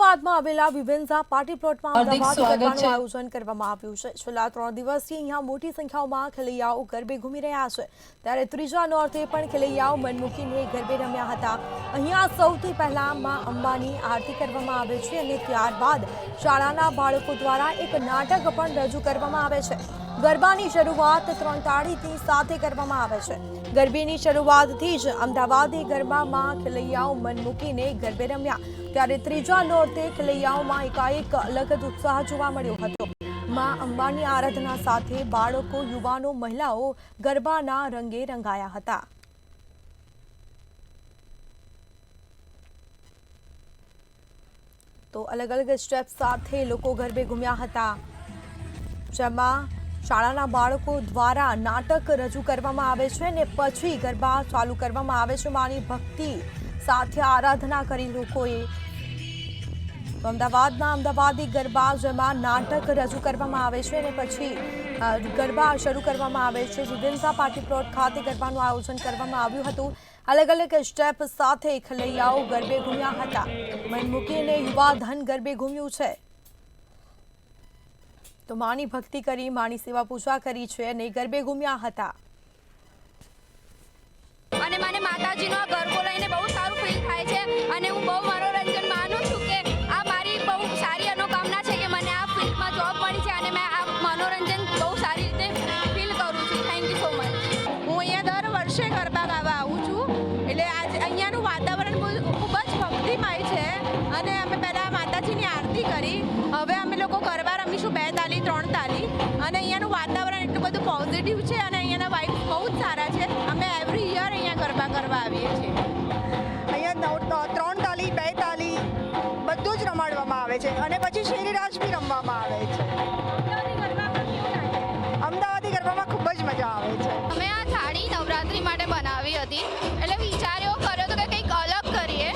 અમદાવાદમાં આવેલા વિવેન્ઝા પાર્ટી પ્લોટમાં અમદાવાદ ગરબાનું આયોજન કરવામાં આવ્યું છે। છેલ્લા 3 દિવસથી અહીંયા મોટી સંખ્યામાં ખેલૈયાઓ ગરબે ઘૂમી રહ્યા છે, ત્યારે ત્રીજા નોરતે પણ ખેલૈયાઓ મન મૂકીને ગરબે રમ્યા હતા। અહીંયા સૌથી પહેલા માં અંબાની આરતી કરવામાં આવે છે અને ત્યારબાદ શાળાના બાળકો દ્વારા એક નાટક પણ રજૂ કરવામાં આવે છે। ગરબાની શરૂઆત 3 તાળીથી સાથે કરવામાં આવે છે। ગરબીની શરૂઆતથી જ અમદાવાદી ગરબામાં ખેલૈયાઓ મન મૂકીને ગરબે રમ્યા, ત્યારે ત્રીજા નોરતે ખેલૈયાઓમાં એકાએક અલગ જ ઉત્સાહ જોવા મળ્યો હતો। માં અંબાની આરાધના સાથે બાળકો, યુવાનો, મહિલાઓ ગરબાના રંગે રંગાયા હતા। તો અલગ અલગ સ્ટેપ સાથે લોકો ગરબે ઘૂમ્યા હતા, જેમાં શાળાના બાળકો દ્વારા નાટક રજૂ કરવામાં આવે છે અને પછી ગરબા ચાલુ કરવામાં આવે છે। માની ભક્તિ સાથે આરાધના કરી લોકોએ અમદાવાદના અમદાવાદી ગરબા, જેમાં નાટક રજૂ કરવામાં આવે છે અને પછી ગરબા શરૂ કરવામાં આવે છે। વિવેન્ઝા પાર્ટી પ્લોટ ખાતે ગરબાનું આયોજન કરવામાં આવ્યું હતું। અલગ અલગ સ્ટેપ સાથે ખેલૈયાઓ ગરબે ઘૂમ્યા હતા। મન મૂકીને યુવા ધન ગરબે ઘૂમ્યું છે, તો માની ભક્તિ કરી, માની સેવા પૂજા કરી છે અને ગરબે ઘૂમ્યા હતા। અને મને માતાજીનો ગરબો લઈને બહુ સારું ફીલ થાય છે અને હું બહુ મનોરંજન માનું છું કે આ મારી બહુ સારી અનુકામના છે કે મને આ ફિલ્ડમાં જોબ મળી છે અને મેં આ મનોરંજન બહુ સારી રીતે ફીલ કરું છું। Thank you so much. હું અહીંયા દર વર્ષે ગરબા ગાવા આવું છું, એટલે આજ અહીંયાનું વાતાવરણ ખૂબ જ ભક્તિમય છે અને અમે પહેલાં માતાજીની આરતી કરી, હવે અમે લોકો ગરબા રમીશું 2 તાલી 3 તાલી, અને અહીંયાનું વાતાવરણ એટલું બધું પોઝિટિવ છે અને અહીંયાના વાઇબ્સ બહુ જ સારા છે। અમે એવરી યર અહીંયા ગરબા કરવા આવીએ છીએ। અહીંયા 3 તાલી 2 તાલી બધું જ રમાડવામાં આવે છે અને પછી શેરીરાજ બી રમવામાં આવે છે। અમદાવાદી ગરબામાં ખૂબ જ મજા આવે છે। અમે આ થાળી નવરાત્રી માટે બનાવી હતી, એટલે વિચાર એવો કર્યો હતો કે કંઈક અલગ કરીએ,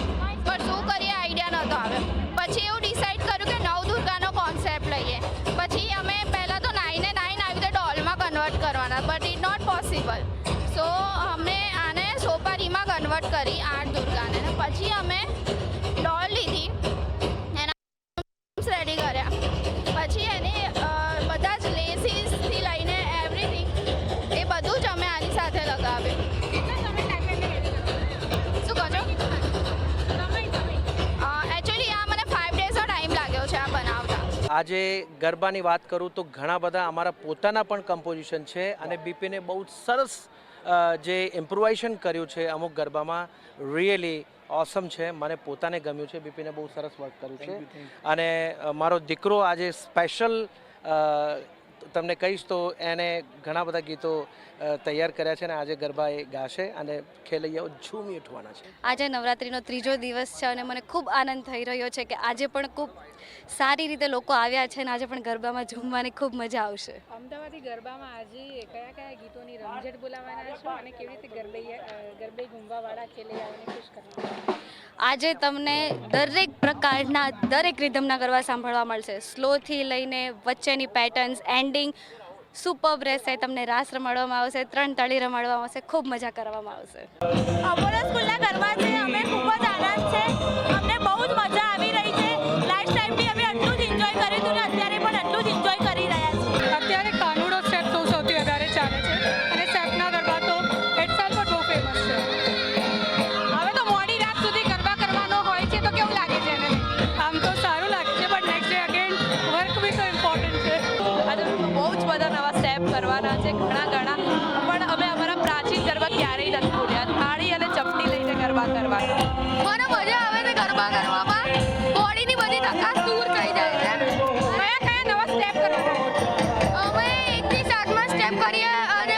પણ શું કરીએ આઈડિયા નહોતો આવ્યો। પછી એવું ડિસાઈડ કર્યું કે નવદુર્ગાનો કોન્સેપ્ટ લઈએ। પછી અમે પહેલાં તો 9 ને 9 આવી રીતે ડોલમાં કન્વર્ટ કરવાના, બટ ઇટ નોટ પોસિબલ। સો અમે આને સોપારીમાં કન્વર્ટ કરી 8 દુર્ગાને, પછી અમે ડોલ લીધી, એના રેડી કર્યા, પછી એને બધા જ લેસીસથી લઈને એવરીથિંગ એ બધું જ અમે આની સાથે લગાવ્યું। શું કહો છો? એકચ્યુઅલી આ મને 5 ડેઝનો ટાઈમ લાગ્યો છે આ બનાવતા। આજે ગરબાની વાત કરું તો ઘણા બધા અમારા પોતાના પણ કમ્પોઝિશન છે અને બીપીને બહુ સરસ જે ઇમ્પ્રોવાઇઝેશન કર્યું છે અમુક ગરબામાં, રિયલી ઓસમ છે। મને પોતાને ગમ્યું છે, બીપીને બહુ સરસ વર્ક કર્યું છે। અને મારો દીકરો આજે સ્પેશિયલ તમને કહીશ તો એને ઘણા બધા ગીતો તૈયાર કર્યા છે અને આજે ગરબા એ ગાશે અને ખેલૈયાઓ ઝૂમી ઉઠવાના છે। આજે નવરાત્રિનો 3જો દિવસ છે અને મને ખૂબ આનંદ થઈ રહ્યો છે કે આજે પણ ખૂબ સારી રીતે લોકો આવ્યા છે અને આજે પણ ગરબામાં ઝૂમવાની ખૂબ મજા આવશે। અમદાવાદી ગરબામાં આજે કયા કયા ગીતોની રમઝટ બોલાવવાના છો અને કેવી રીતે ગરબે ઘૂમવાવાળા ખેલૈયાઓને ખુશ કરવાના? આજે તમને દરેક પ્રકારના દરેક રિધમના ગરબા સાંભળવા મળશે, સ્લોથી લઈને વચ્ચેની પેટર્ન્સ, એન્ડિંગ સુપર્બ રહેશે। તમને રાસ રમાડવામાં આવશે, 3 તાળી રમાડવામાં આવશે, ખૂબ મજા કરવામાં આવશે। અમારા સ્કૂલના ગરબા છે, અમે ખૂબ જ આનંદ છે, અમને બહુ જ મજા આવી રહી છે। લાસ્ટ ટાઈમથી અમે આટલું જ એન્જોય કર્યું હતું ને અત્યારે પણ આટલું જ એન્જોય કરી રહ્યા છીએ। અત્યારે કાનુડો સ્ટેપ તો સૌથી વધારે ચાલે છે અને સ્ટેપના ગરબા તો હેડસાલ પર બહુ ફેમસ છે। હવે તો મોડી રાત સુધી ગરબા કરવાનો હોય છે, તો કેવું લાગે છે એને? આમ તો સારું લાગે છે, but next day again work be તો ઇમ્પોર્ટન્ટ છે। આજે બહુ જ બધા નવા સ્ટેપ કરવાના છે, ઘણા પણ અમે અમારા પ્રાચીન ગરબા ક્યારેય નથી ભૂલ્યા। થાળી અને ચપટી લઈને ગરબા કરવાના। મને મજા આવે છે ગરબા કરવામાં, બોડીની બધી થકાસ દૂર થઈ જાય છે। કયા કયા નવા સ્ટેપ કરવાના? અમે 1 થી 7માં સ્ટેપ કરીએ અને